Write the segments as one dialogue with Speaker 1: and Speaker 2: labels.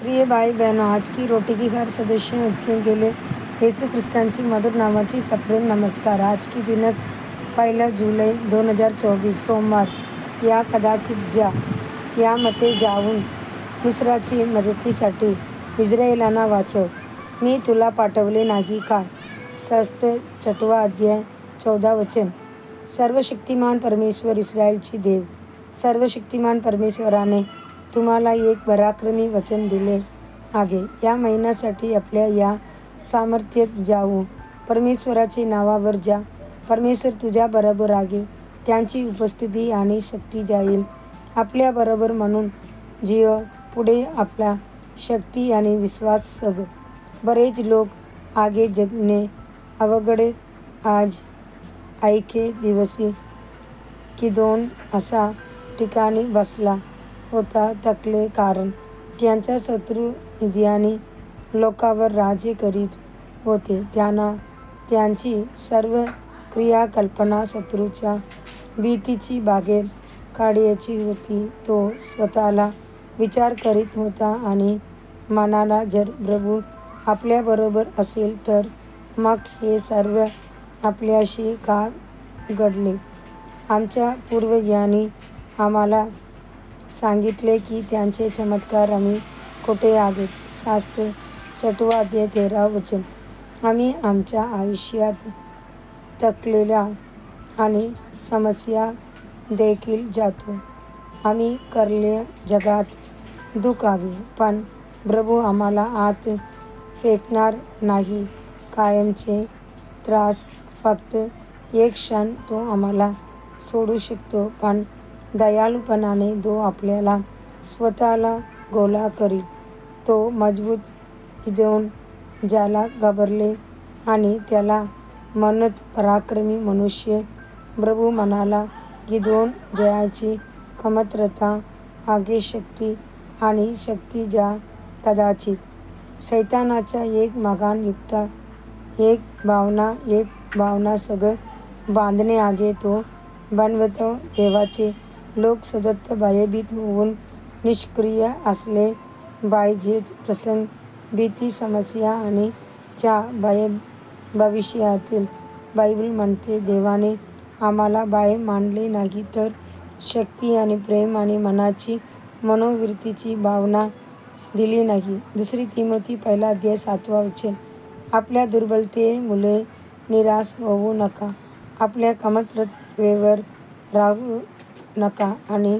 Speaker 1: प्रिय भाई बहनों, आज की रोटी की हर सदस्य व्यक्तियों के लिए येशू ख्रिस्तांची मधुर नामाची सप्रेम नमस्कार. आज की दिनांक 1 जुलै 2024 सोमवार. या कदाचित ज्या यामध्ये जाऊन मिस्राची मदतीसाठी इस्रायेलांना वाचव. मी तुला पाठवले नाही का? सस्त 6 अध्याय 14 वचन. सर्वशक्तिमान परमेश्वर, इस्रायलची देव, सर्वशक्तिमान परमेश्वराने तुम्हाला एक पराक्रमी वचन दिले आहे. या महिन्यासाठी आपल्या या सामर्थ्यात जाऊ. परमेश्वराचे नावावर जा. परमेश्वर तुझ्या बरोबर आहे. त्यांची उपस्थिती आणि शक्ती जाईल आपल्याबरोबर म्हणून जीव. पुढे आपला शक्ती आणि विश्वास सग. बरेच लोक आगे जगणे अवघड. आज ऐके दिवशी किदोन असा ठिकाणी बसला होता थकले, कारण त्यांचा शत्रू मिद्यानी लोकांवर राज्य करीत होते. त्यांना त्यांची सर्व क्रियाकल्पना शत्रूच्या भीतीची बाहेर काढायची होती. तो स्वतःला विचार करीत होता आणि म्हणाला, जर प्रभू आपल्याबरोबर असेल तर मग हे सर्व आपल्याशी का घडले? आमच्या पूर्वजांनी आम्हाला सांगितले की त्यांचे चमत्कार आम्ही कुठे आहेत. शास्त्र 6 अध्याय 13 वचन. आम्ही आमच्या आयुष्यात थकलेल्या आणि समस्या देखील जातो. आम्ही करले जगात दुःख आहे, पण प्रभू आम्हाला आत फेकणार नाही. कायमचे त्रास, फक्त एक क्षण तो आम्हाला सोडू शकतो, पण दयाळूपणाने तो आपल्याला स्वतःला गोळा करील. तो मजबूत गिदोन, ज्याला घाबरले आणि त्याला म्हणत पराक्रमी मनुष्य. प्रभू म्हणाला, गिदोन, जयाची कमतरता आहे शक्ती आणि शक्ती ज्या कदाचित सैतानाच्या एक महान युक्त एक भावना सगळं बांधणे आहे. तो बनवतो. देवाचे लोक सतत भयभीत होऊन निष्क्रिय असले पाहिजेत. प्रसंग, भीती, समस्या आणि च्या भविष्यातील बायबल म्हणते, देवाने आम्हाला भय मानले नाही, तर शक्ती आणि प्रेम आणि मनाची मनोवृत्तीची भावना दिली नाही. 2 तिमोथी 1 अध्याय 7 वचन. आपल्या दुर्बलतेमुळे निराश होऊ नका. आपल्या कमतरतेवर राहू नका आणि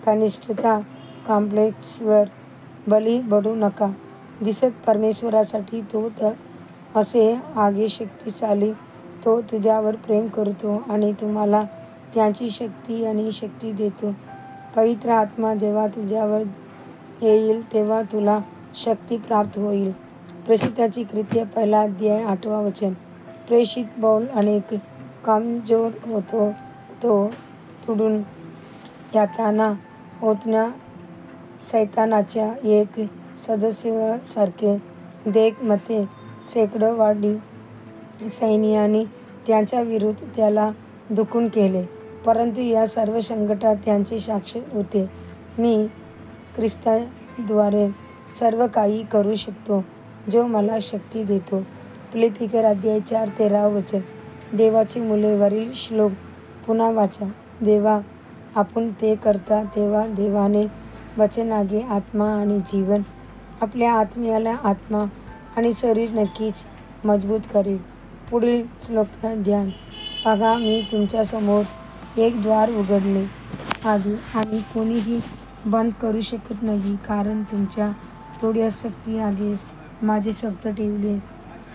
Speaker 1: कनिष्ठता कॉम्प्लेक्सवर बळी पडू नका. दिसत परमेश्वरासाठी तो असे आहे शक्तिशाली. तो तुझ्यावर प्रेम करतो आणि तुम्हाला त्याची शक्ती आणि शक्ती देतो. पवित्र आत्मा जेव्हा तुझ्यावर येईल तेव्हा तुला शक्ती प्राप्त होईल. प्रेषिताची कृत्ये 1 अध्याय 8 वचन. प्रेषित पौल अनेक कमजोर होतो. तो तुडून येताना होत्या सैतानाच्या एक सदस्यासारखे देख मध्ये शेकडोवाडी सैन्यांनी त्याच्या विरुद्ध त्याला दुखून केले, परंतु या सर्व संकटात त्याचे साक्ष होते, मी ख्रिस्ताद्वारे सर्व काही करू शकतो जो मला शक्ती देतो. फिलिप्पियर अध्याय 4:13 वचन. देवाची मुले वरील श्लोक पुन्हा वाचा. जेव्हा आपण ते करता तेव्हा देवाने वचन आहे आत्मा आणि जीवन आपल्या आत्म्याला आत्मा आणि शरीर नक्कीच मजबूत करेल. पुढील श्लोक ध्यान. बघा, मी तुमच्यासमोर एक द्वार उघडले आहे आणि कोणीही बंद करू शकत नाही, कारण तुमच्या थोड्या शक्ती आहे. माझे शब्द ठेवले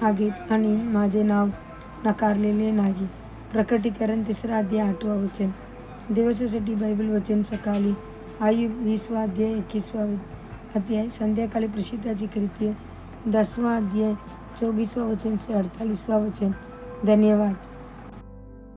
Speaker 1: आहेत आणि माझे नाव नकारलेले नाही. प्रकटीकरण 3 अध्याय 8 वचन. दिवसासाठी बायबल वचन सकाळी आयुब 20 अध्याय 21 अध्याय. संध्याकाळी प्रेषिताची कृत्ये 10 अध्याय 24 वचन से 48 वचन. धन्यवाद.